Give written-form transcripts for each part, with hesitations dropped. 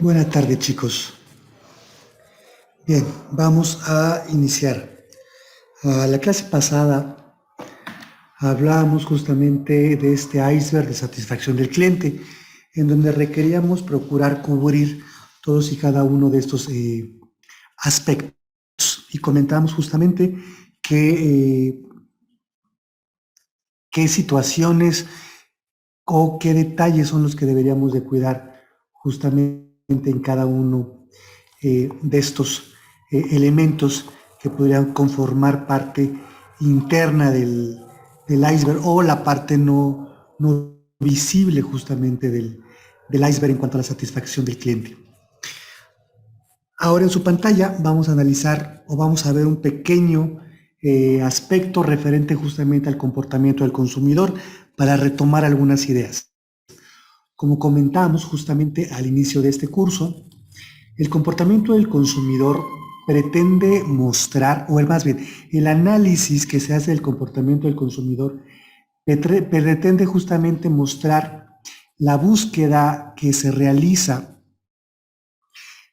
Buenas tardes, chicos. Bien, vamos a iniciar. La clase pasada hablábamos justamente de este iceberg de satisfacción del cliente, en donde requeríamos procurar cubrir todos y cada uno de estos aspectos. Y comentábamos justamente qué situaciones o qué detalles son los que deberíamos de cuidar justamente en cada uno de estos elementos que podrían conformar parte interna del iceberg o la parte no visible justamente del iceberg en cuanto a la satisfacción del cliente. Ahora en su pantalla vamos a analizar o vamos a ver un pequeño aspecto referente justamente al comportamiento del consumidor para retomar algunas ideas. Como comentamos justamente al inicio de este curso, el comportamiento del consumidor pretende mostrar, o más bien, el análisis que se hace del comportamiento del consumidor pretende justamente mostrar la búsqueda que se realiza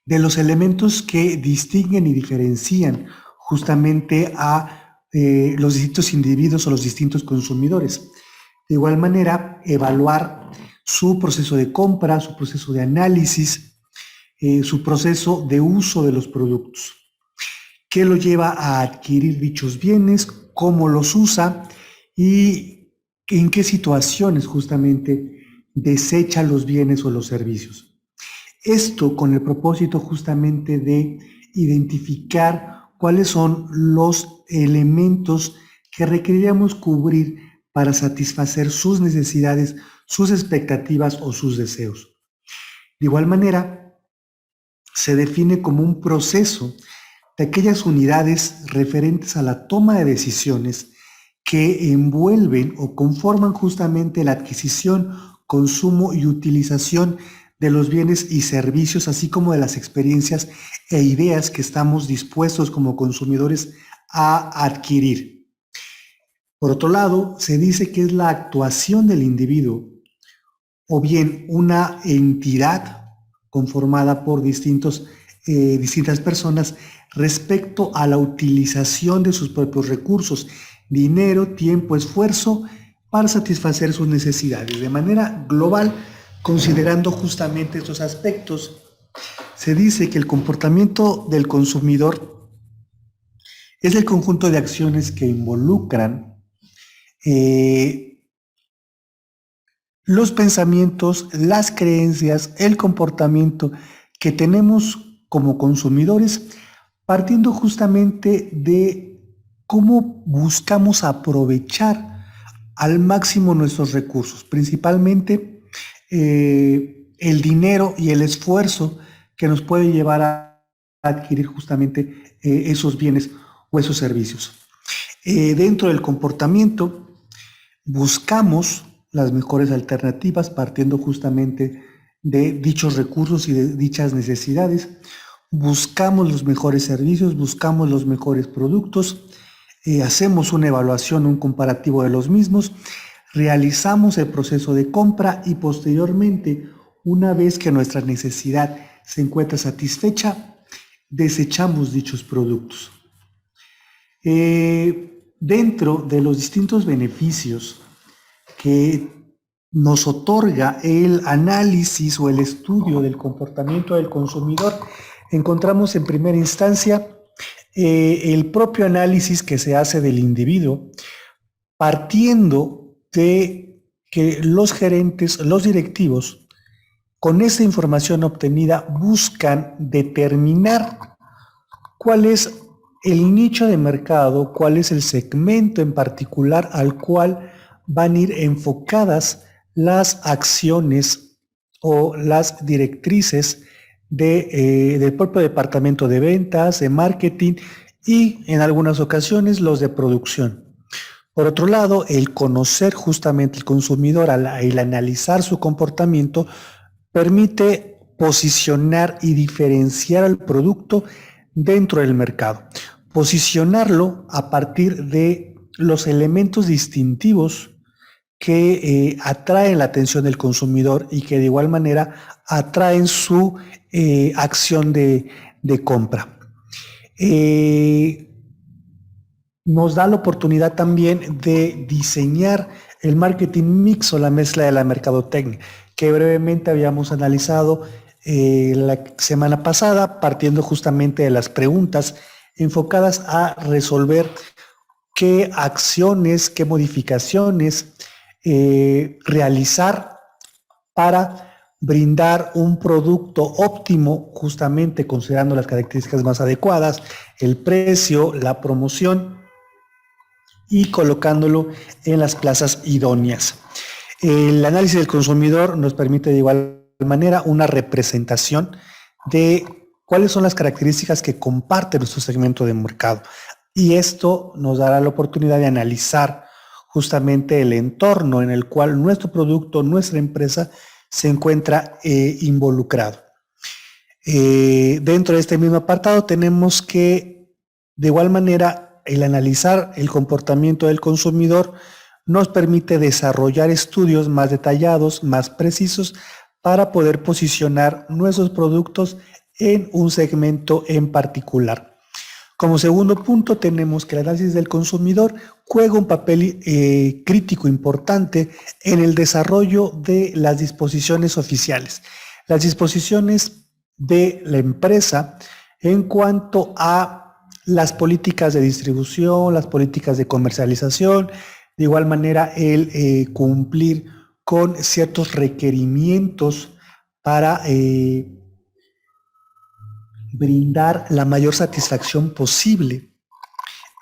de los elementos que distinguen y diferencian justamente a los distintos individuos o los distintos consumidores. De igual manera, evaluar su proceso de compra, su proceso de análisis, su proceso de uso de los productos. ¿Qué lo lleva a adquirir dichos bienes? ¿Cómo los usa? ¿Y en qué situaciones justamente desecha los bienes o los servicios? Esto con el propósito justamente de identificar cuáles son los elementos que requeríamos cubrir para satisfacer sus necesidades, sus expectativas o sus deseos. De igual manera, se define como un proceso de aquellas unidades referentes a la toma de decisiones que envuelven o conforman justamente la adquisición, consumo y utilización de los bienes y servicios, así como de las experiencias e ideas que estamos dispuestos como consumidores a adquirir. Por otro lado, se dice que es la actuación del individuo o bien una entidad conformada por distintas personas respecto a la utilización de sus propios recursos, dinero, tiempo, esfuerzo, para satisfacer sus necesidades. De manera global, considerando justamente estos aspectos, se dice que el comportamiento del consumidor es el conjunto de acciones que involucran los pensamientos, las creencias, el comportamiento que tenemos como consumidores, partiendo justamente de cómo buscamos aprovechar al máximo nuestros recursos, principalmente el dinero y el esfuerzo que nos puede llevar a adquirir justamente esos bienes o esos servicios. Dentro del comportamiento buscamos las mejores alternativas partiendo justamente de dichos recursos y de dichas necesidades. Buscamos los mejores servicios, buscamos los mejores productos, hacemos una evaluación, un comparativo de los mismos, realizamos el proceso de compra y posteriormente, una vez que nuestra necesidad se encuentra satisfecha, desechamos dichos productos. Dentro de los distintos beneficios que nos otorga el análisis o el estudio del comportamiento del consumidor, encontramos en primera instancia el propio análisis que se hace del individuo, partiendo de que los gerentes, los directivos, con esa información obtenida buscan determinar cuál es el nicho de mercado, cuál es el segmento en particular al cual van a ir enfocadas las acciones o las directrices del propio departamento de ventas, de marketing y en algunas ocasiones los de producción. Por otro lado, el conocer justamente el consumidor, el analizar su comportamiento, permite posicionar y diferenciar al producto dentro del mercado. Posicionarlo a partir de los elementos distintivos que atraen la atención del consumidor y que de igual manera atraen su acción de compra. Nos da la oportunidad también de diseñar el marketing mix o la mezcla de la mercadotecnia, que brevemente habíamos analizado la semana pasada, partiendo justamente de las preguntas enfocadas a resolver qué acciones, qué modificaciones realizar para brindar un producto óptimo, justamente considerando las características más adecuadas, el precio, la promoción y colocándolo en las plazas idóneas. El análisis del consumidor nos permite de igual manera una representación de cuáles son las características que comparte nuestro segmento de mercado. Y esto nos dará la oportunidad de analizar justamente el entorno en el cual nuestro producto, nuestra empresa se encuentra involucrado. Dentro de este mismo apartado tenemos que, de igual manera, el analizar el comportamiento del consumidor nos permite desarrollar estudios más detallados, más precisos, para poder posicionar nuestros productos en un segmento en particular. Como segundo punto, tenemos que el análisis del consumidor juega un papel crítico importante en el desarrollo de las disposiciones oficiales. Las disposiciones de la empresa en cuanto a las políticas de distribución, las políticas de comercialización, de igual manera el cumplir con ciertos requerimientos para brindar la mayor satisfacción posible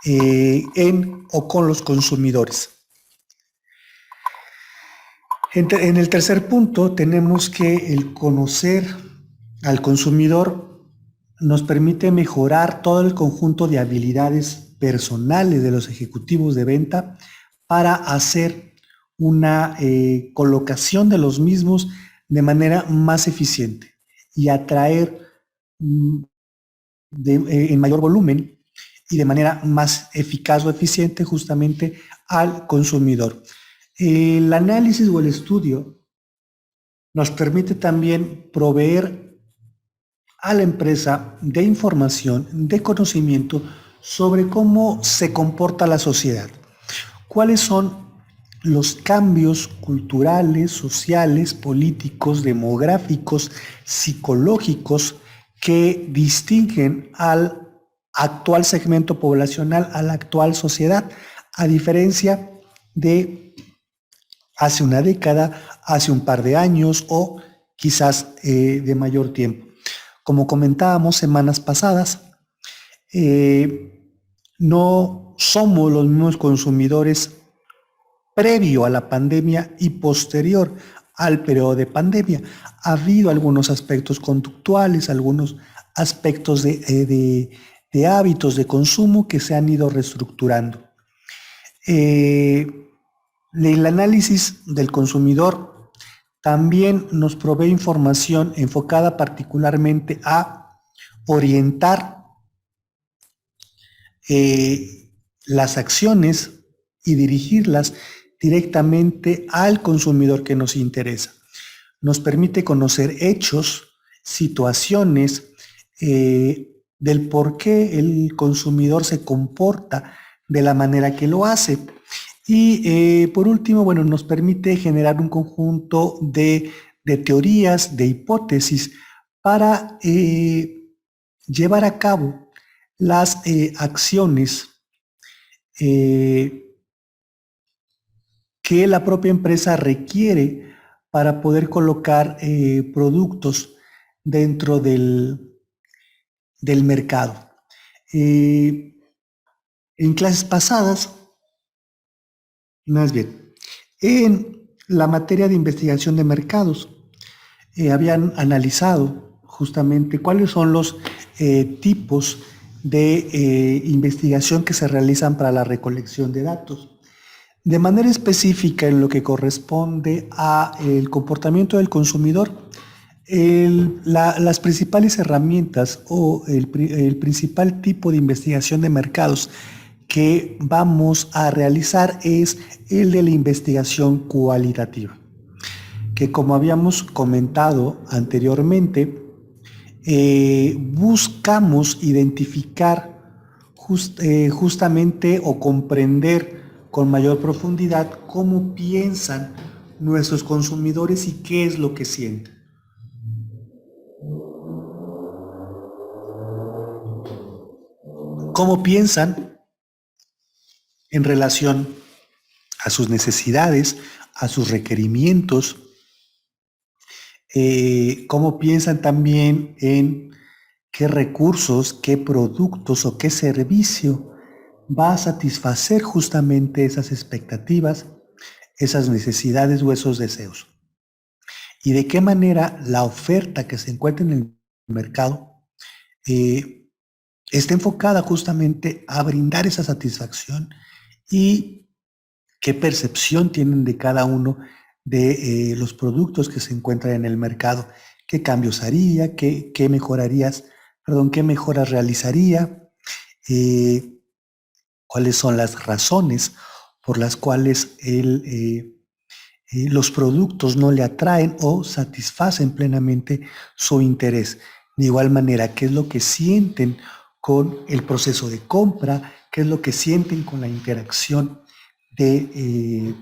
en o con los consumidores. En el tercer punto tenemos que el conocer al consumidor nos permite mejorar todo el conjunto de habilidades personales de los ejecutivos de venta para hacer una colocación de los mismos de manera más eficiente y atraer en mayor volumen y de manera más eficaz o eficiente justamente al consumidor. El análisis o el estudio nos permite también proveer a la empresa de información, de conocimiento sobre cómo se comporta la sociedad, cuáles son los cambios culturales, sociales, políticos, demográficos, psicológicos que distinguen al actual segmento poblacional, a la actual sociedad, a diferencia de hace una década, hace un par de años o quizás de mayor tiempo. Como comentábamos semanas pasadas, no somos los mismos consumidores previo a la pandemia y posterior al periodo de pandemia. Ha habido algunos aspectos conductuales, algunos aspectos de hábitos de consumo que se han ido reestructurando. El análisis del consumidor también nos provee información enfocada particularmente a orientar las acciones y dirigirlas directamente al consumidor que nos interesa. Nos permite conocer hechos, situaciones del por qué el consumidor se comporta de la manera que lo hace. Y por último, bueno, nos permite generar un conjunto de teorías, de hipótesis para llevar a cabo las acciones que la propia empresa requiere para poder colocar productos dentro del mercado. En clases pasadas, más bien, en la materia de investigación de mercados, habían analizado justamente cuáles son los tipos de investigación que se realizan para la recolección de datos. De manera específica, en lo que corresponde al comportamiento del consumidor, las principales herramientas o el principal tipo de investigación de mercados que vamos a realizar es el de la investigación cualitativa, que como habíamos comentado anteriormente, buscamos identificar justamente o comprender con mayor profundidad cómo piensan nuestros consumidores y qué es lo que sienten. Cómo piensan en relación a sus necesidades, a sus requerimientos, cómo piensan también en qué recursos, qué productos o qué servicio va a satisfacer justamente esas expectativas, esas necesidades o esos deseos. Y de qué manera la oferta que se encuentra en el mercado está enfocada justamente a brindar esa satisfacción y qué percepción tienen de cada uno de los productos que se encuentran en el mercado, qué cambios haría, qué mejoras realizaría, cuáles son las razones por las cuales los productos no le atraen o satisfacen plenamente su interés. De igual manera, qué es lo que sienten con el proceso de compra, qué es lo que sienten con la interacción de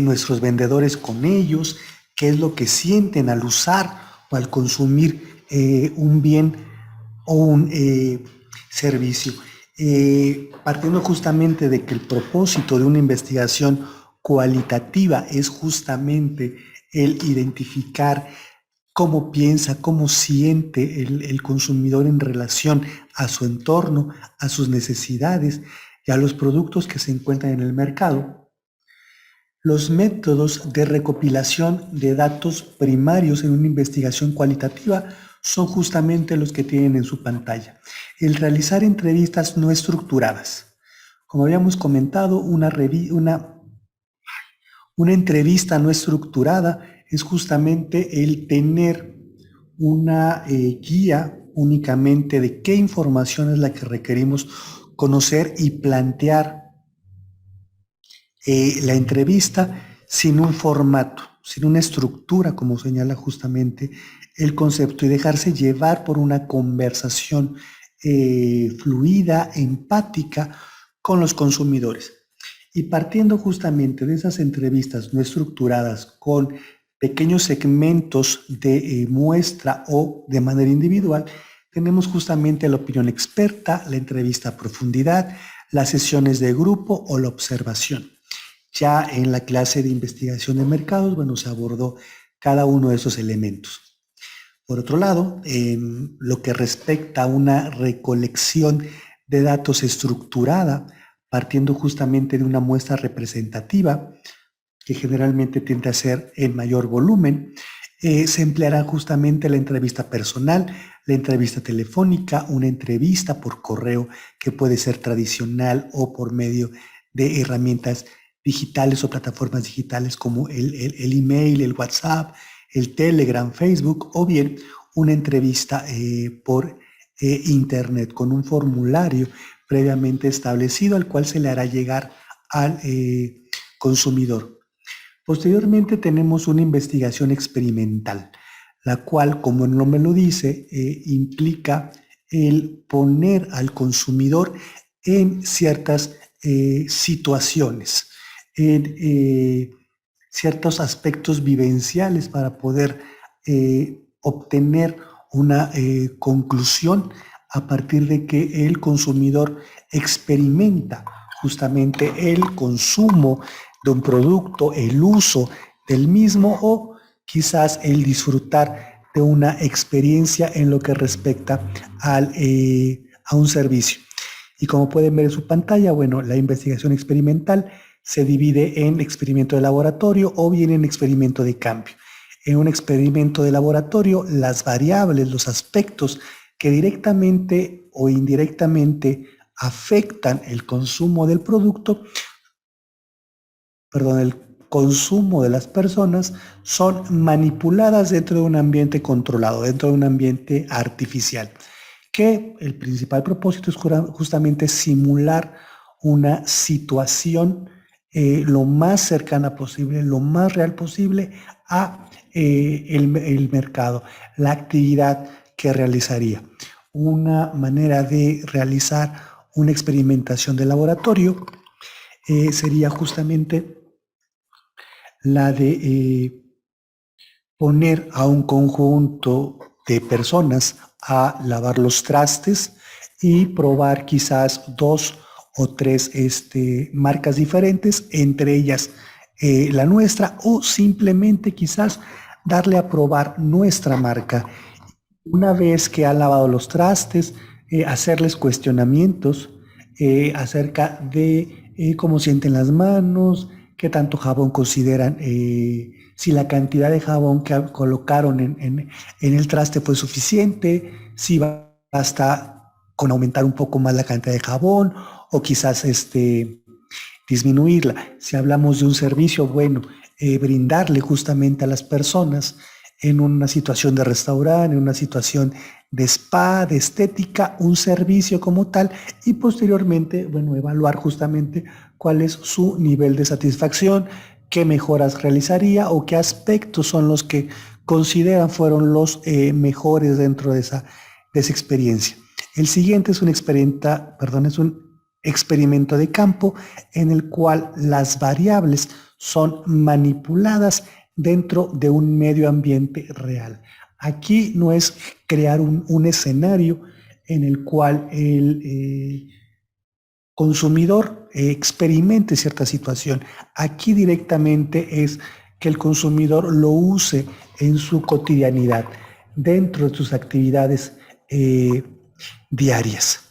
nuestros vendedores con ellos, qué es lo que sienten al usar o al consumir un bien o un servicio. Partiendo justamente de que el propósito de una investigación cualitativa es justamente el identificar cómo piensa, cómo siente el consumidor en relación a su entorno, a sus necesidades y a los productos que se encuentran en el mercado. Los métodos de recopilación de datos primarios en una investigación cualitativa son justamente los que tienen en su pantalla. El realizar entrevistas no estructuradas. Como habíamos comentado, una entrevista no estructurada es justamente el tener una guía únicamente de qué información es la que requerimos conocer y plantear la entrevista sin un formato, sin una estructura, como señala justamente el concepto, y dejarse llevar por una conversación fluida, empática con los consumidores. Y partiendo justamente de esas entrevistas no estructuradas con pequeños segmentos de muestra o de manera individual, tenemos justamente la opinión experta, la entrevista a profundidad, las sesiones de grupo o la observación. Ya en la clase de investigación de mercados, bueno, se abordó cada uno de esos elementos. Por otro lado, en lo que respecta a una recolección de datos estructurada, partiendo justamente de una muestra representativa, que generalmente tiende a ser en mayor volumen, se empleará justamente la entrevista personal, la entrevista telefónica, una entrevista por correo que puede ser tradicional o por medio de herramientas digitales o plataformas digitales como el email, el WhatsApp, el Telegram, Facebook, o bien una entrevista por internet con un formulario previamente establecido al cual se le hará llegar al consumidor. Posteriormente tenemos una investigación experimental, la cual, como el nombre lo dice, implica el poner al consumidor en ciertas situaciones, en ciertos aspectos vivenciales para poder obtener una conclusión a partir de que el consumidor experimenta justamente el consumo de un producto, el uso del mismo o quizás el disfrutar de una experiencia en lo que respecta a un servicio. Y como pueden ver en su pantalla, bueno, la investigación experimental se divide en experimento de laboratorio o bien en experimento de cambio. En un experimento de laboratorio, las variables, los aspectos que directamente o indirectamente afectan el consumo del producto, el consumo de las personas, son manipuladas dentro de un ambiente controlado, dentro de un ambiente artificial. que el principal propósito es justamente simular una situación lo más cercana posible, lo más real posible a el mercado, la actividad que realizaría. Una manera de realizar una experimentación de laboratorio sería justamente la de poner a un conjunto de personas a lavar los trastes y probar quizás 2 o 3 marcas diferentes, entre ellas la nuestra, o simplemente quizás darle a probar nuestra marca. Una vez que han lavado los trastes, hacerles cuestionamientos acerca de cómo sienten las manos, qué tanto jabón consideran, si la cantidad de jabón que colocaron en el traste fue suficiente, si basta con aumentar un poco más la cantidad de jabón o quizás disminuirla. Si hablamos de un servicio, bueno, brindarle justamente a las personas en una situación de restaurante, en una situación de spa, de estética, un servicio como tal y posteriormente, bueno, evaluar justamente cuál es su nivel de satisfacción, qué mejoras realizaría o qué aspectos son los que consideran fueron los mejores dentro de esa experiencia. El siguiente es es un experimento de campo en el cual las variables son manipuladas dentro de un medio ambiente real. Aquí no es crear un escenario en el cual el consumidor experimente cierta situación. Aquí directamente es que el consumidor lo use en su cotidianidad, dentro de sus actividades diarias.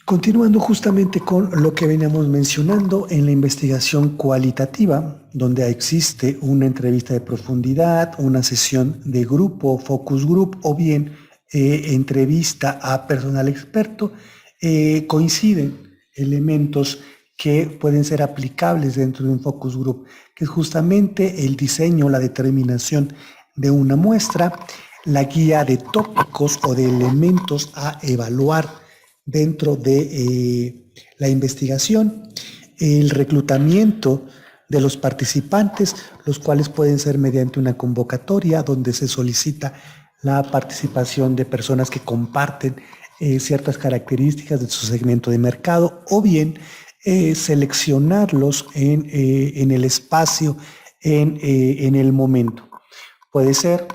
Continuando justamente con lo que veníamos mencionando en la investigación cualitativa, donde existe una entrevista de profundidad, una sesión de grupo, focus group, o bien entrevista a personal experto, coinciden elementos que pueden ser aplicables dentro de un focus group, que es justamente el diseño, la determinación de una muestra, la guía de tópicos o de elementos a evaluar dentro de la investigación, el reclutamiento de los participantes, los cuales pueden ser mediante una convocatoria donde se solicita la participación de personas que comparten ciertas características de su segmento de mercado, o bien seleccionarlos en el espacio, en el momento. Puede ser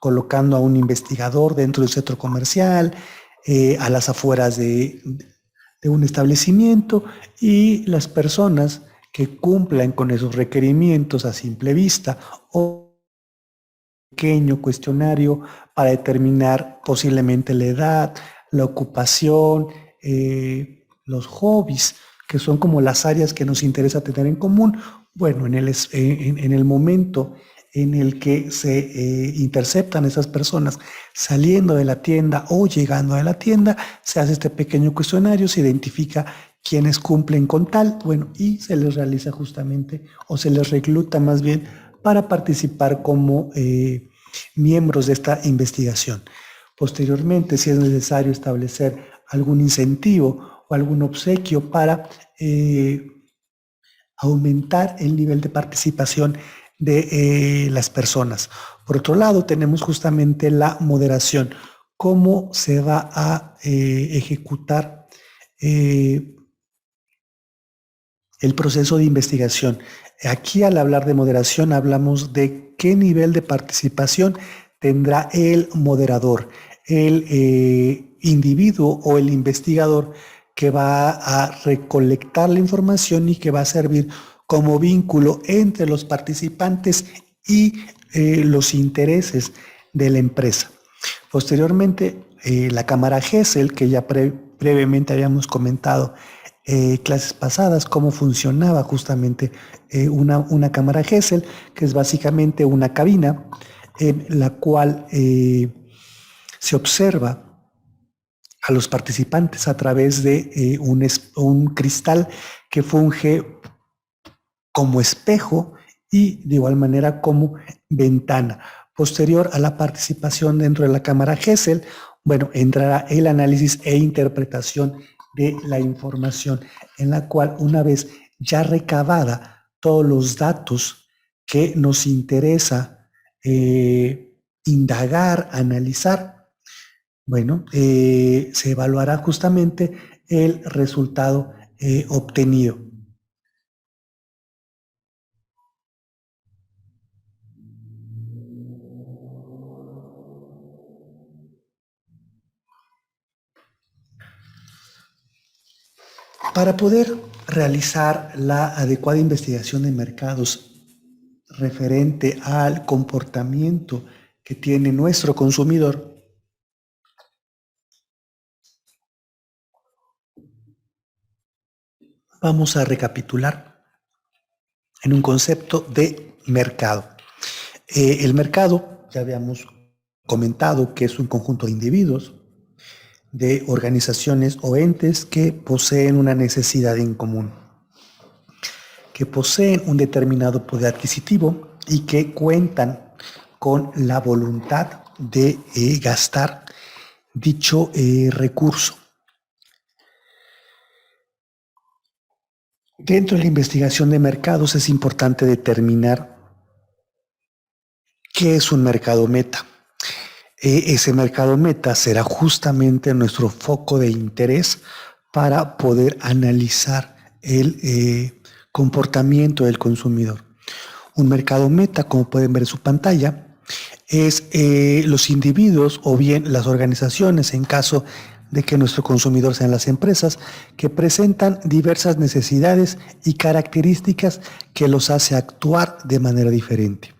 colocando a un investigador dentro del centro comercial, a las afueras de un establecimiento, y las personas que cumplan con esos requerimientos a simple vista o pequeño cuestionario para determinar posiblemente la edad, la ocupación, los hobbies, que son como las áreas que nos interesa tener en común. Bueno, en el momento en el que se interceptan esas personas saliendo de la tienda o llegando a la tienda, se hace este pequeño cuestionario, se identifica quiénes cumplen con tal, bueno, y se les realiza justamente, o se les recluta más bien, para participar como miembros de esta investigación. Posteriormente, si es necesario establecer algún incentivo o algún obsequio para aumentar el nivel de participación de las personas. Por otro lado, tenemos justamente la moderación, cómo se va a ejecutar el proceso de investigación. Aquí, al hablar de moderación, hablamos de qué nivel de participación tendrá el moderador, el individuo o el investigador que va a recolectar la información y que va a servir como vínculo entre los participantes y los intereses de la empresa. Posteriormente, la cámara Gesell, que ya previamente habíamos comentado clases pasadas, cómo funcionaba justamente una cámara Gesell, que es básicamente una cabina en la cual se observa a los participantes a través de un cristal que funge como espejo y de igual manera como ventana. Posterior a la participación dentro de la cámara Gesell, bueno, entrará el análisis e interpretación de la información, en la cual una vez ya recabada todos los datos que nos interesa indagar, analizar, bueno, se evaluará justamente el resultado obtenido. Para poder realizar la adecuada investigación de mercados referente al comportamiento que tiene nuestro consumidor, vamos a recapitular en un concepto de mercado. El mercado, ya habíamos comentado que es un conjunto de individuos, de organizaciones o entes que poseen una necesidad en común, que poseen un determinado poder adquisitivo y que cuentan con la voluntad de gastar dicho recurso. Dentro de la investigación de mercados es importante determinar qué es un mercado meta. Ese mercado meta será justamente nuestro foco de interés para poder analizar el comportamiento del consumidor. Un mercado meta, como pueden ver en su pantalla, es los individuos o bien las organizaciones, en caso de que nuestro consumidor sean las empresas, que presentan diversas necesidades y características que los hace actuar de manera diferente.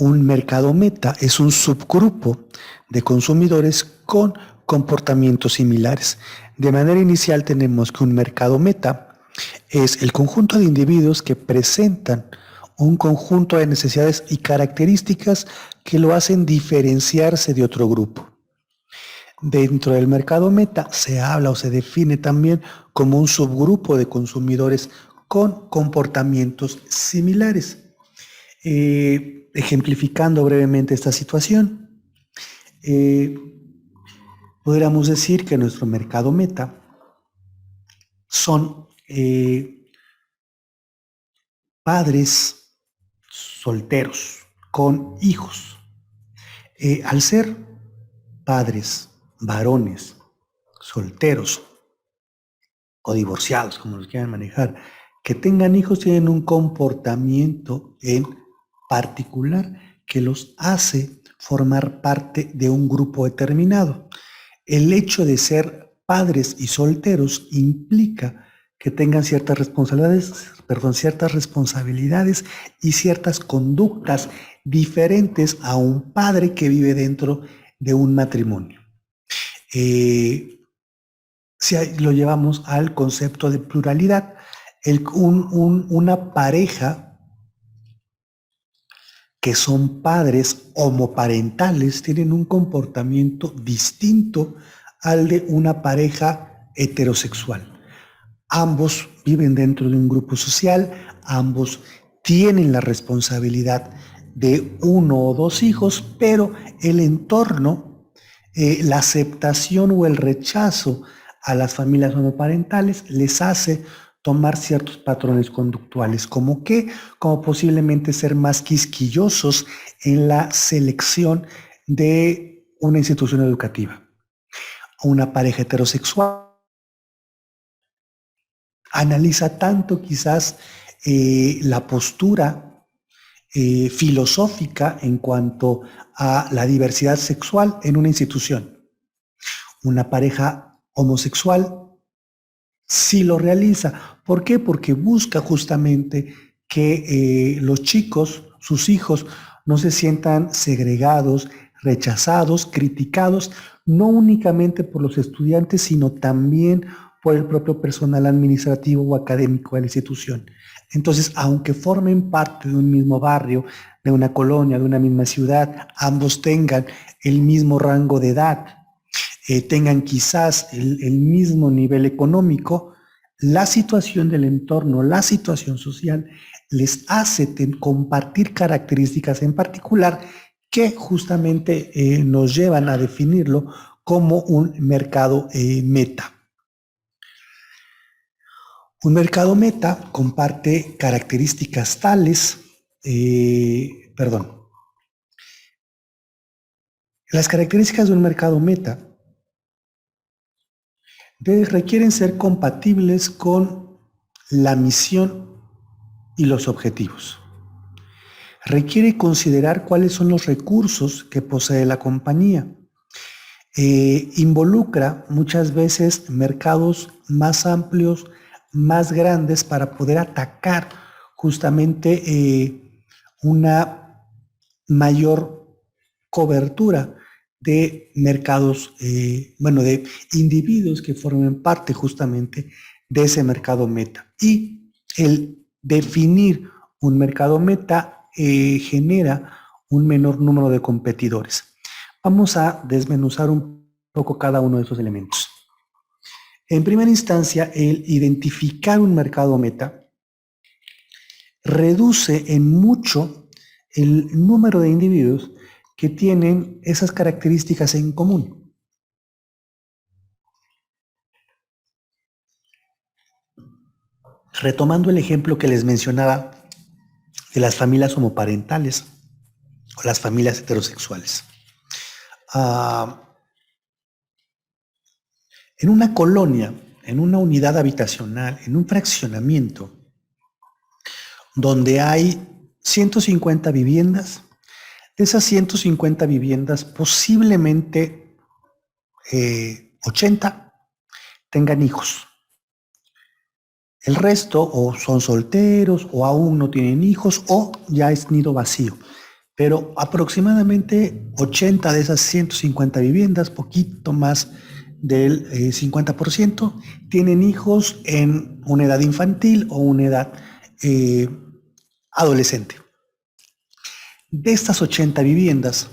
Un mercado meta es un subgrupo de consumidores con comportamientos similares. De manera inicial tenemos que un mercado meta es el conjunto de individuos que presentan un conjunto de necesidades y características que lo hacen diferenciarse de otro grupo. Dentro del mercado meta se habla o se define también como un subgrupo de consumidores con comportamientos similares. Ejemplificando brevemente esta situación, podríamos decir que nuestro mercado meta son padres solteros con hijos. Al ser padres varones solteros o divorciados, como los quieran manejar, que tengan hijos, tienen un comportamiento en particular que los hace formar parte de un grupo determinado. El hecho de ser padres y solteros implica que tengan ciertas responsabilidades y ciertas conductas diferentes a un padre que vive dentro de un matrimonio. Si lo llevamos al concepto de pluralidad, una pareja que son padres homoparentales tienen un comportamiento distinto al de una pareja heterosexual. Ambos viven dentro de un grupo social, ambos tienen la responsabilidad de uno o dos hijos, pero el entorno, la aceptación o el rechazo a las familias homoparentales les hace tomar ciertos patrones conductuales, como posiblemente ser más quisquillosos en la selección de una institución educativa. Una pareja heterosexual analiza tanto quizás la postura filosófica en cuanto a la diversidad sexual en una institución. Una pareja homosexual sí lo realiza. ¿Por qué? Porque busca justamente que los chicos, sus hijos, no se sientan segregados, rechazados, criticados, no únicamente por los estudiantes, sino también por el propio personal administrativo o académico de la institución. Entonces, aunque formen parte de un mismo barrio, de una colonia, de una misma ciudad, ambos tengan el mismo rango de edad, tengan quizás el mismo nivel económico, la situación del entorno, la situación social les hace compartir características en particular que justamente nos llevan a definirlo como un mercado meta. Un mercado meta comparte características tales, las características de un mercado meta requieren ser compatibles con la misión y los objetivos. Requiere considerar cuáles son los recursos que posee la compañía. Involucra muchas veces mercados más amplios, más grandes para poder atacar justamente una mayor cobertura de mercados, de individuos que formen parte justamente de ese mercado meta. Y el definir un mercado meta genera un menor número de competidores. Vamos a desmenuzar un poco cada uno de esos elementos. En primera instancia, el identificar un mercado meta reduce en mucho el número de individuos que tienen esas características en común. Retomando el ejemplo que les mencionaba de las familias homoparentales o las familias heterosexuales. En una colonia, en una unidad habitacional, en un fraccionamiento, donde hay 150 viviendas, de esas 150 viviendas posiblemente 80 tengan hijos. El resto o son solteros o aún no tienen hijos o ya es nido vacío. Pero aproximadamente 80 de esas 150 viviendas, poquito más del 50%, tienen hijos en una edad infantil o una edad adolescente. De estas 80 viviendas,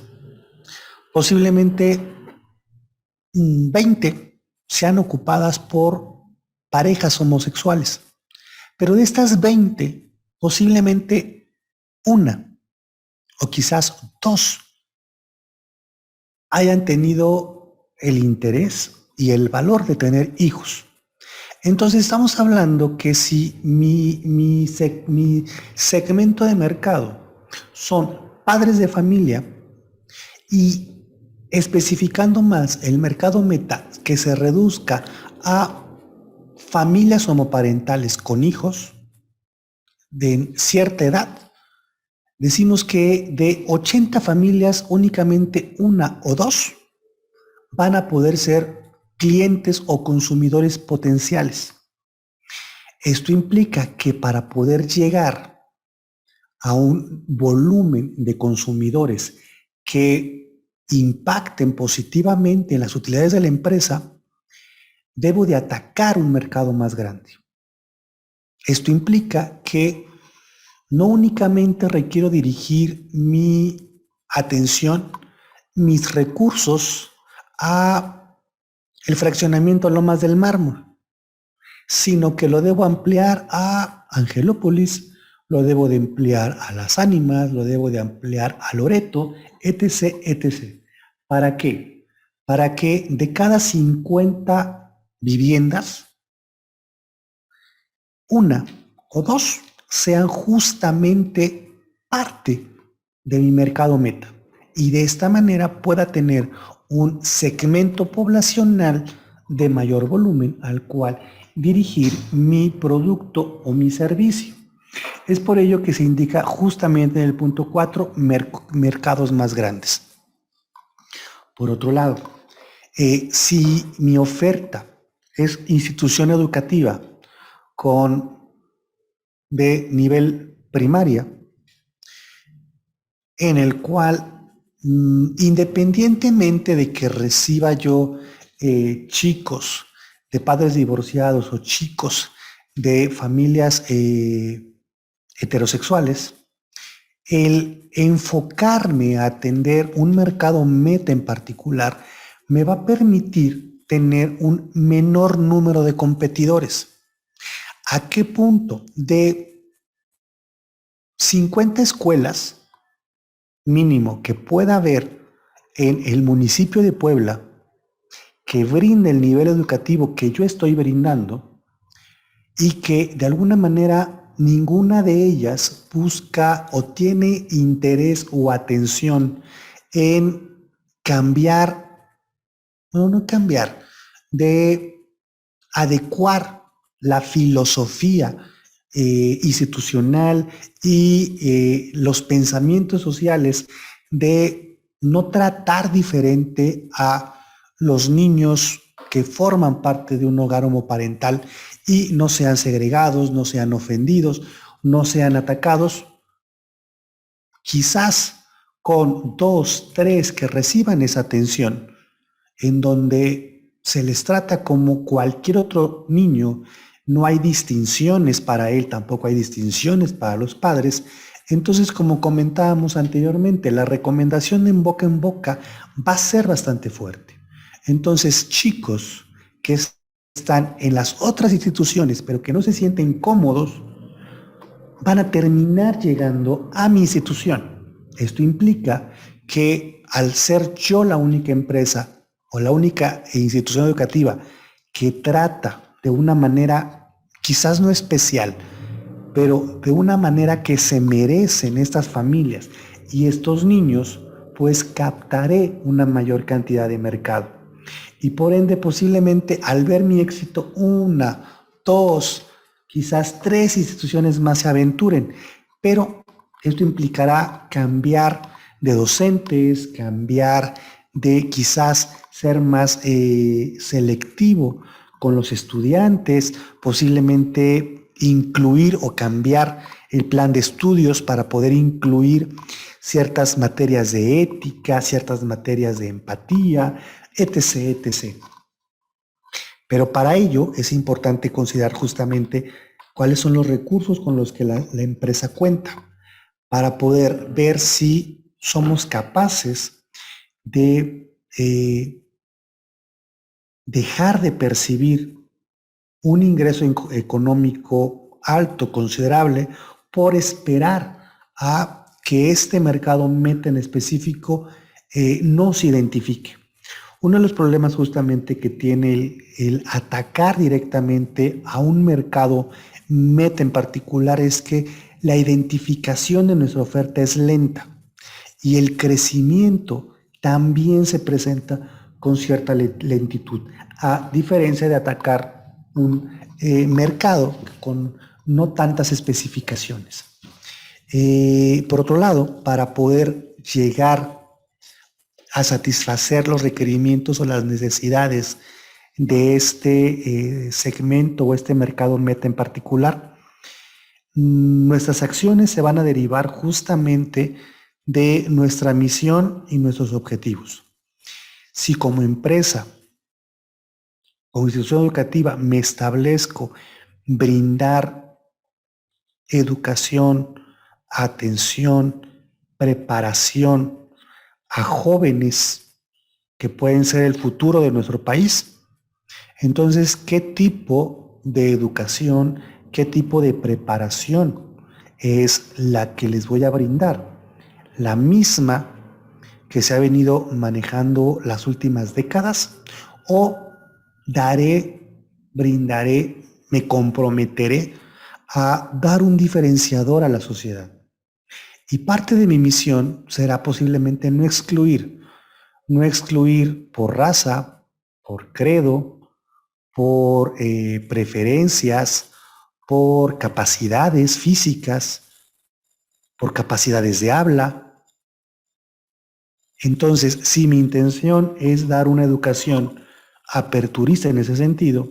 posiblemente 20 sean ocupadas por parejas homosexuales. Pero de estas 20, posiblemente una o quizás dos hayan tenido el interés y el valor de tener hijos. Entonces estamos hablando que si mi segmento de mercado son padres de familia y especificando más el mercado meta que se reduzca a familias homoparentales con hijos de cierta edad, decimos que de 80 familias únicamente una o dos van a poder ser clientes o consumidores potenciales. Esto implica que para poder llegar a un volumen de consumidores que impacten positivamente en las utilidades de la empresa, debo de atacar un mercado más grande. Esto implica que no únicamente requiero dirigir mi atención, mis recursos a el fraccionamiento Lomas del Mármol, sino que lo debo ampliar a Angelópolis, lo debo de ampliar a Las Ánimas, lo debo de ampliar a Loreto, etc., etc. ¿Para qué? Para que de cada 50 viviendas, una o dos sean justamente parte de mi mercado meta y de esta manera pueda tener un segmento poblacional de mayor volumen al cual dirigir mi producto o mi servicio. Es por ello que se indica justamente en el punto 4 mercados más grandes. Por otro lado, si mi oferta es institución educativa de nivel primaria, en el cual independientemente de que reciba yo chicos de padres divorciados o chicos de familias heterosexuales, el enfocarme a atender un mercado meta en particular me va a permitir tener un menor número de competidores. ¿A qué punto? De 50 escuelas mínimo que pueda haber en el municipio de Puebla que brinde el nivel educativo que yo estoy brindando y que de alguna manera ninguna de ellas busca o tiene interés o atención en cambiar, no cambiar, de adecuar la filosofía institucional y los pensamientos sociales de no tratar diferente a los niños que forman parte de un hogar homoparental y no sean segregados, no sean ofendidos, no sean atacados, quizás con 2, 3 que reciban esa atención, en donde se les trata como cualquier otro niño, no hay distinciones para él, tampoco hay distinciones para los padres. Entonces, como comentábamos anteriormente, la recomendación en boca va a ser bastante fuerte. Entonces, chicos que están en las otras instituciones, pero que no se sienten cómodos, van a terminar llegando a mi institución. Esto implica que al ser yo la única empresa o la única institución educativa que trata de una manera quizás no especial, pero de una manera que se merecen estas familias y estos niños, pues captaré una mayor cantidad de mercado. Y por ende, posiblemente al ver mi éxito, 1, 2, quizás 3 instituciones más se aventuren, pero esto implicará cambiar de docentes, cambiar de quizás ser más selectivo con los estudiantes, posiblemente incluir o cambiar el plan de estudios para poder incluir ciertas materias de ética, ciertas materias de empatía, etc., etc. Pero para ello es importante considerar justamente cuáles son los recursos con los que la empresa cuenta para poder ver si somos capaces de dejar de percibir un ingreso económico alto, considerable, por esperar a que este mercado meta en específico no se identifique. Uno de los problemas justamente que tiene el atacar directamente a un mercado meta en particular es que la identificación de nuestra oferta es lenta y el crecimiento también se presenta con cierta lentitud, a diferencia de atacar un mercado con no tantas especificaciones. Por otro lado, para poder llegar a satisfacer los requerimientos o las necesidades de este segmento o este mercado meta en particular, nuestras acciones se van a derivar justamente de nuestra misión y nuestros objetivos. Si como empresa o institución educativa me establezco brindar educación, atención, preparación a jóvenes que pueden ser el futuro de nuestro país, entonces, ¿qué tipo de educación, qué tipo de preparación es la que les voy a brindar? La misma que se ha venido manejando las últimas décadas, o brindaré, me comprometeré a dar un diferenciador a la sociedad. Y parte de mi misión será posiblemente no excluir por raza, por credo, por preferencias, por capacidades físicas, por capacidades de habla. Entonces, si mi intención es dar una educación aperturista en ese sentido,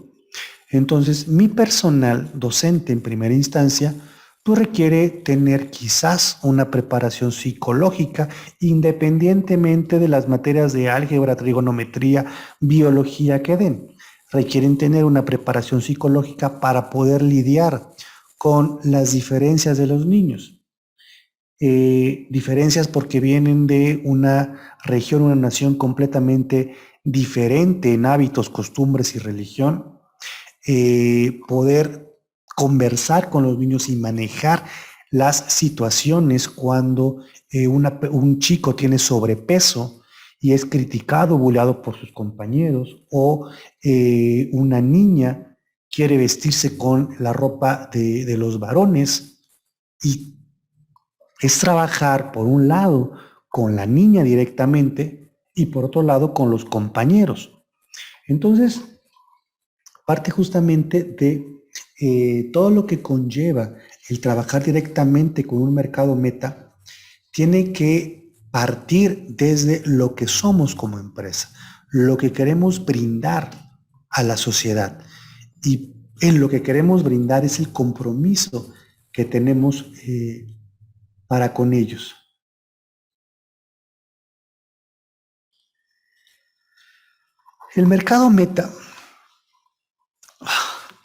entonces mi personal docente en primera instancia pues requiere tener quizás una preparación psicológica independientemente de las materias de álgebra, trigonometría, biología que den. Requieren tener una preparación psicológica para poder lidiar con las diferencias de los niños. Diferencias porque vienen de una región, una nación completamente diferente en hábitos, costumbres y religión. Poder conversar con los niños y manejar las situaciones cuando un chico tiene sobrepeso y es criticado, bulleado por sus compañeros, o una niña quiere vestirse con la ropa de los varones, y es trabajar por un lado con la niña directamente y por otro lado con los compañeros. Entonces, parte justamente de todo lo que conlleva el trabajar directamente con un mercado meta, tiene que partir desde lo que somos como empresa, lo que queremos brindar a la sociedad. Y en lo que queremos brindar es el compromiso que tenemos para con ellos. El mercado meta,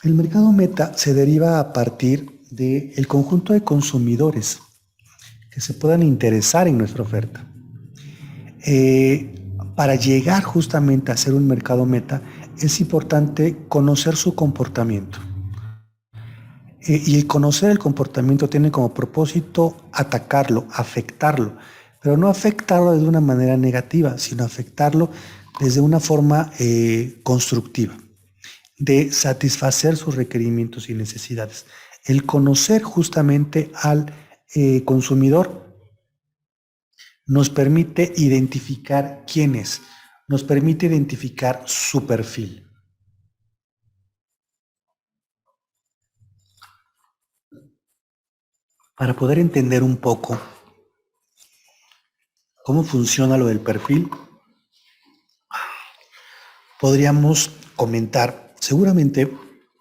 el mercado meta se deriva a partir del conjunto de consumidores que se puedan interesar en nuestra oferta. Para llegar justamente a ser un mercado meta, es importante conocer su comportamiento. Y el conocer el comportamiento tiene como propósito atacarlo, afectarlo, pero no afectarlo de una manera negativa, sino afectarlo desde una forma constructiva, de satisfacer sus requerimientos y necesidades. El conocer justamente al consumidor nos permite identificar quién es, nos permite identificar su perfil. Para poder entender un poco cómo funciona lo del perfil, podríamos comentar, seguramente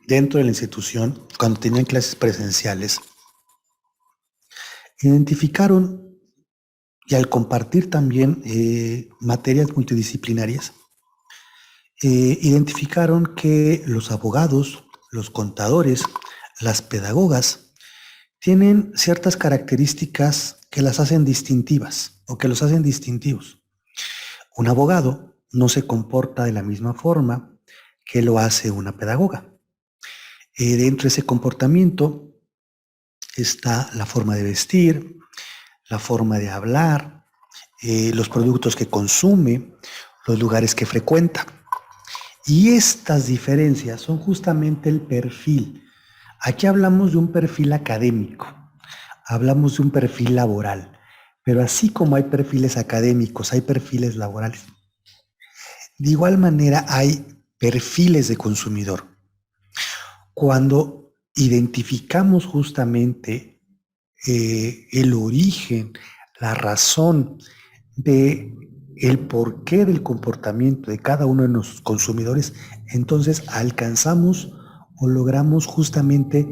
dentro de la institución, cuando tenían clases presenciales, identificaron, y al compartir también materias multidisciplinarias, identificaron que los abogados, los contadores, las pedagogas, tienen ciertas características que las hacen distintivas o que los hacen distintivos. Un abogado no se comporta de la misma forma que lo hace una pedagoga. Dentro de ese comportamiento está la forma de vestir, la forma de hablar, los productos que consume, los lugares que frecuenta. Y estas diferencias son justamente el perfil. Aquí hablamos de un perfil académico, hablamos de un perfil laboral, pero así como hay perfiles académicos, hay perfiles laborales. De igual manera hay perfiles de consumidor. Cuando identificamos justamente el origen, la razón de el porqué del comportamiento de cada uno de nuestros consumidores, entonces alcanzamos o logramos justamente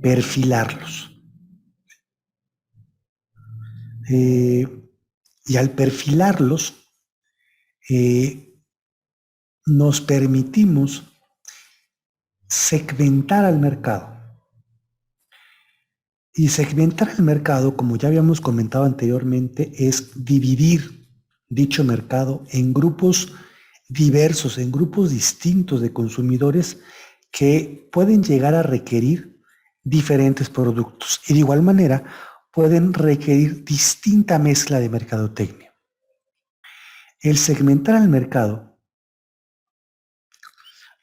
perfilarlos. Y al perfilarlos, nos permitimos segmentar al mercado. Y segmentar el mercado, como ya habíamos comentado anteriormente, es dividir dicho mercado en grupos diversos, en grupos distintos de consumidores que pueden llegar a requerir diferentes productos y de igual manera pueden requerir distinta mezcla de mercadotecnia. El segmentar al mercado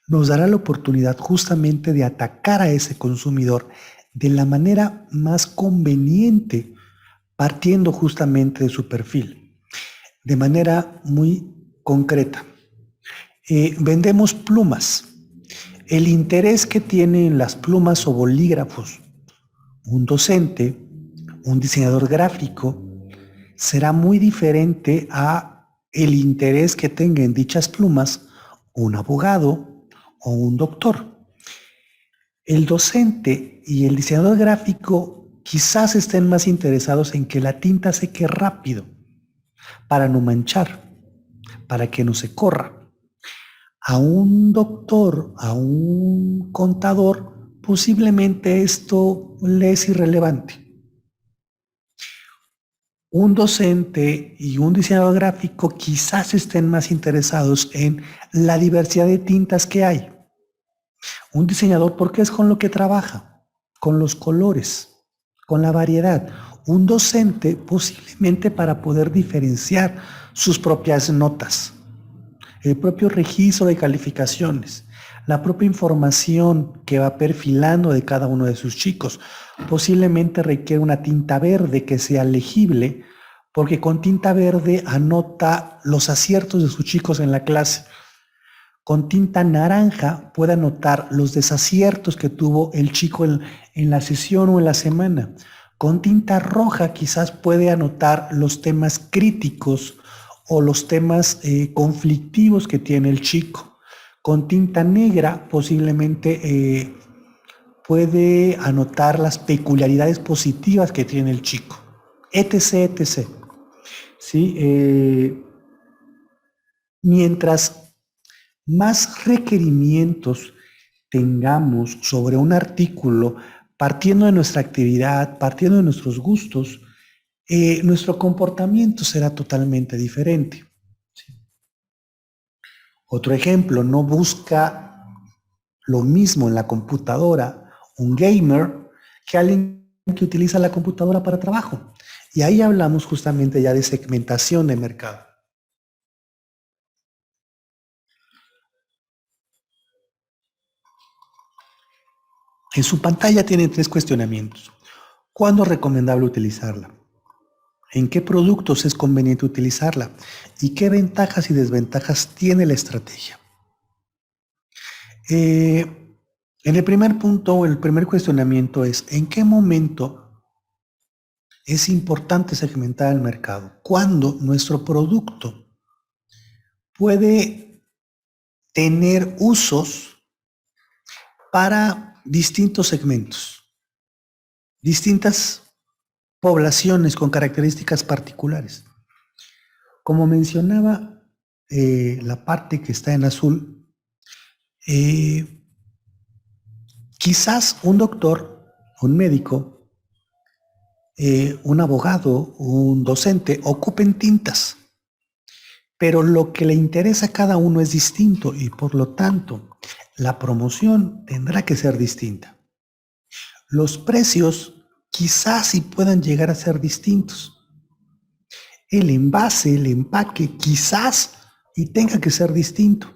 nos dará la oportunidad justamente de atacar a ese consumidor de la manera más conveniente, partiendo justamente de su perfil, de manera muy concreta. Vendemos plumas. El interés que tienen las plumas o bolígrafos un docente, un diseñador gráfico, será muy diferente a el interés que tenga en dichas plumas un abogado o un doctor. El docente y el diseñador gráfico quizás estén más interesados en que la tinta seque rápido, para no manchar, para que no se corra. A un doctor, a un contador, posiblemente esto le es irrelevante. Un docente y un diseñador gráfico quizás estén más interesados en la diversidad de tintas que hay. Un diseñador, porque es con lo que trabaja, con los colores, con la variedad. Un docente posiblemente para poder diferenciar sus propias notas, el propio registro de calificaciones, la propia información que va perfilando de cada uno de sus chicos. Posiblemente requiere una tinta verde que sea legible, porque con tinta verde anota los aciertos de sus chicos en la clase. Con tinta naranja puede anotar los desaciertos que tuvo el chico en la sesión o en la semana. Con tinta roja quizás puede anotar los temas críticos o los temas conflictivos que tiene el chico. Con tinta negra posiblemente puede anotar las peculiaridades positivas que tiene el chico, etc., etc. ¿Sí? Mientras más requerimientos tengamos sobre un artículo, partiendo de nuestra actividad, partiendo de nuestros gustos, nuestro comportamiento será totalmente diferente. ¿Sí? Otro ejemplo, no busca lo mismo en la computadora un gamer que alguien que utiliza la computadora para trabajo. Y ahí hablamos justamente ya de segmentación de mercado. En su pantalla tienen 3 cuestionamientos. ¿Cuándo es recomendable utilizarla? ¿En qué productos es conveniente utilizarla? ¿Y qué ventajas y desventajas tiene la estrategia? En el primer punto, el primer cuestionamiento es, ¿en qué momento es importante segmentar el mercado? ¿Cuándo nuestro producto puede tener usos para distintos segmentos, distintas poblaciones con características particulares? Como mencionaba, la parte que está en azul, quizás un doctor, un médico, un abogado, un docente ocupen tintas, pero lo que le interesa a cada uno es distinto y por lo tanto la promoción tendrá que ser distinta. Los precios quizás sí puedan llegar a ser distintos. El envase, el empaque quizás y tenga que ser distinto.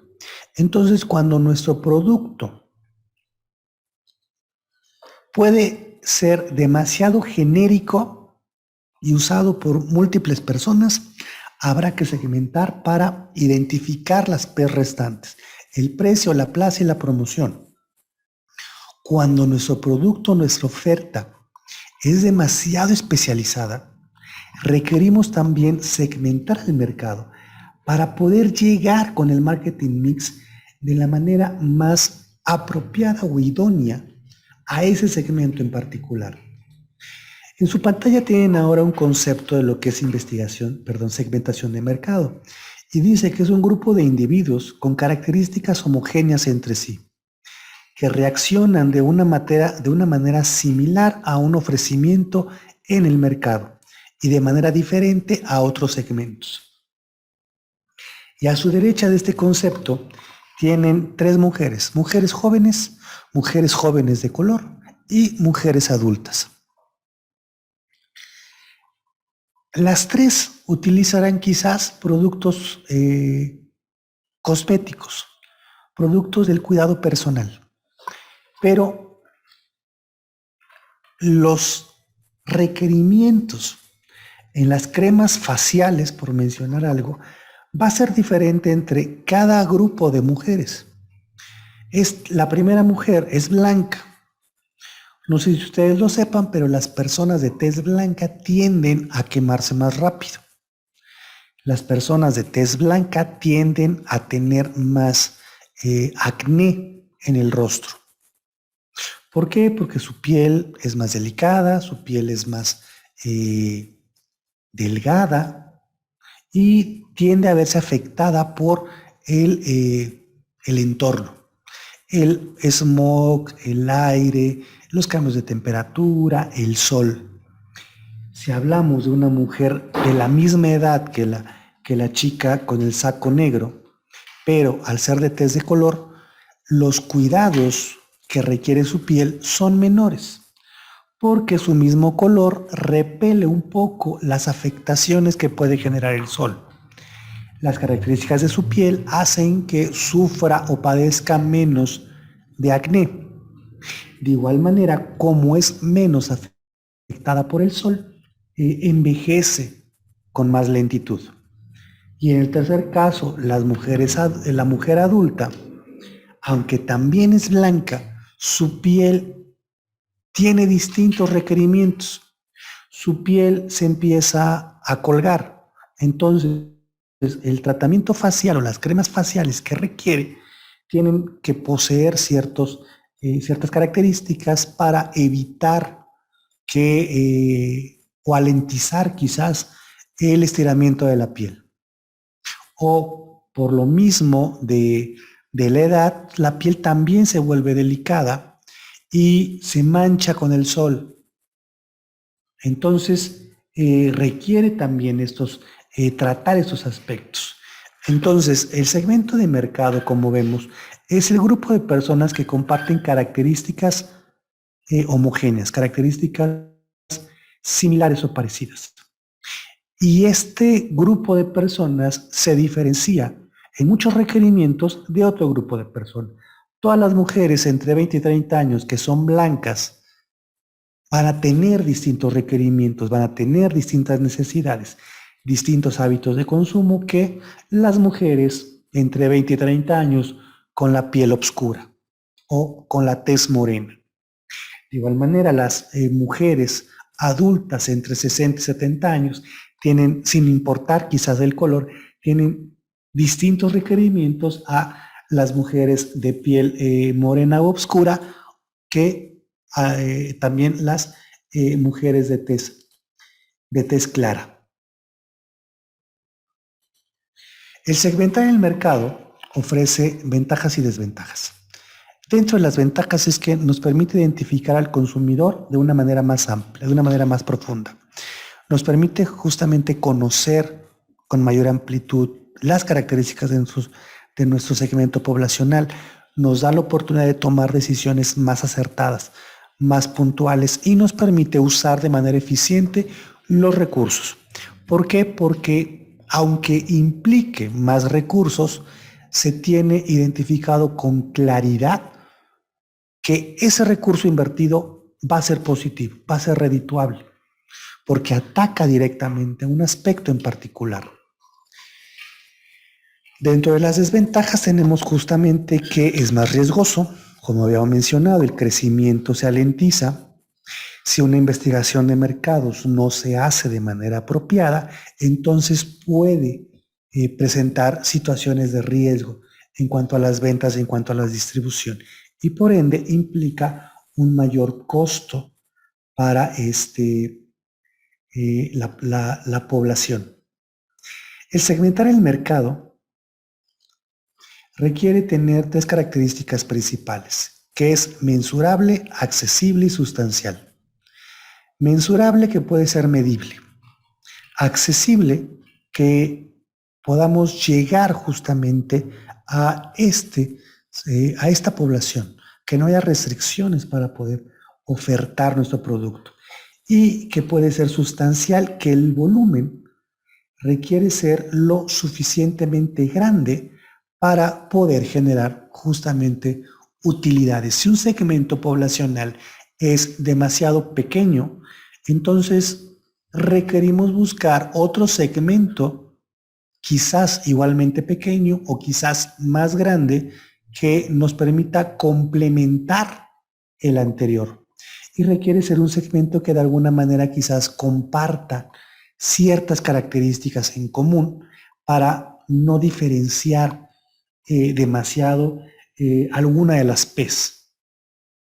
Entonces, cuando nuestro producto puede ser demasiado genérico y usado por múltiples personas, habrá que segmentar para identificar las P restantes: el precio, la plaza y la promoción. Cuando nuestro producto, nuestra oferta es demasiado especializada, requerimos también segmentar el mercado para poder llegar con el marketing mix de la manera más apropiada o idónea a ese segmento en particular. En su pantalla tienen ahora un concepto de lo que es segmentación de mercado, y dice que es un grupo de individuos con características homogéneas entre sí, que reaccionan de una manera similar a un ofrecimiento en el mercado y de manera diferente a otros segmentos. Y a su derecha de este concepto tienen 3 mujeres: mujeres jóvenes de color y mujeres adultas. Las 3 utilizarán quizás productos cosméticos, productos del cuidado personal, pero los requerimientos en las cremas faciales, por mencionar algo, va a ser diferente entre cada grupo de mujeres. La primera mujer es blanca. No sé si ustedes lo sepan, pero las personas de tez blanca tienden a quemarse más rápido. Las personas de tez blanca tienden a tener más acné en el rostro. ¿Por qué? Porque su piel es más delicada, su piel es más delgada y tiende a verse afectada por el entorno. El smog, el aire, los cambios de temperatura, el sol. Si hablamos de una mujer de la misma edad que la chica con el saco negro, pero al ser de tez de color, los cuidados que requiere su piel son menores. porque su mismo color repele un poco las afectaciones que puede generar el sol. Las características de su piel hacen que sufra o padezca menos de acné. De igual manera, como es menos afectada por el sol, envejece con más lentitud. Y en el tercer caso, la mujer adulta, aunque también es blanca, su piel tiene distintos requerimientos. Su piel se empieza a colgar. Entonces, el tratamiento facial o las cremas faciales que requiere tienen que poseer ciertas características para evitar o alentizar quizás el estiramiento de la piel. O por lo mismo de la edad, la piel también se vuelve delicada y se mancha con el sol. Entonces, requiere también tratar estos aspectos. Entonces, el segmento de mercado, como vemos, es el grupo de personas que comparten características homogéneas, características similares o parecidas. Y este grupo de personas se diferencia en muchos requerimientos de otro grupo de personas. Todas las mujeres entre 20 y 30 años que son blancas van a tener distintos requerimientos, van a tener distintas necesidades, distintos hábitos de consumo que las mujeres entre 20 y 30 años con la piel oscura o con la tez morena. De igual manera, las mujeres adultas entre 60 y 70 años tienen, sin importar quizás el color, tienen distintos requerimientos a las mujeres de piel morena o oscura que también las mujeres de tez clara. El segmentar el mercado ofrece ventajas y desventajas. Dentro de las ventajas es que nos permite identificar al consumidor de una manera más amplia, de una manera más profunda. Nos permite justamente conocer con mayor amplitud las características de nuestro segmento poblacional. Nos da la oportunidad de tomar decisiones más acertadas, más puntuales y nos permite usar de manera eficiente los recursos. ¿Por qué? Porque aunque implique más recursos, se tiene identificado con claridad que ese recurso invertido va a ser positivo, va a ser redituable, porque ataca directamente a un aspecto en particular. Dentro de las desventajas tenemos justamente que es más riesgoso, como habíamos mencionado, el crecimiento se alentiza. Si una investigación de mercados no se hace de manera apropiada, entonces puede presentar situaciones de riesgo en cuanto a las ventas, en cuanto a la distribución, y por ende implica un mayor costo para la población. El segmentar el mercado requiere tener tres características principales, que es mensurable, accesible y sustancial. Mensurable, que puede ser medible. Accesible, que podamos llegar justamente a esta población, que no haya restricciones para poder ofertar nuestro producto. Y que puede ser sustancial, que el volumen requiere ser lo suficientemente grande para poder generar justamente utilidades. Si un segmento poblacional es demasiado pequeño, entonces requerimos buscar otro segmento, quizás igualmente pequeño o quizás más grande, que nos permita complementar el anterior. Y requiere ser un segmento que de alguna manera quizás comparta ciertas características en común para no diferenciar demasiado alguna de las P's.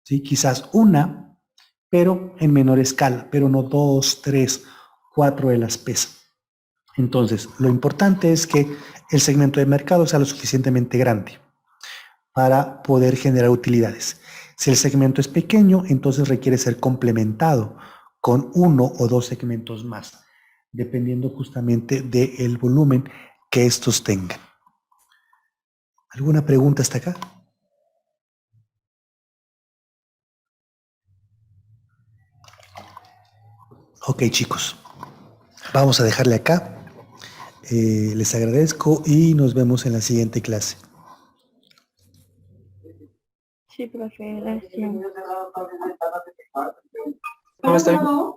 ¿Sí? Quizás una, pero en menor escala, pero no dos, tres, cuatro de las P's. Entonces, lo importante es que el segmento de mercado sea lo suficientemente grande para poder generar utilidades. Si el segmento es pequeño, entonces requiere ser complementado con uno o dos segmentos más, dependiendo justamente del volumen que estos tengan. ¿Alguna pregunta hasta acá? Ok, chicos, vamos a dejarle acá. Les agradezco y nos vemos en la siguiente clase. Sí, profe, gracias. ¿Cómo está?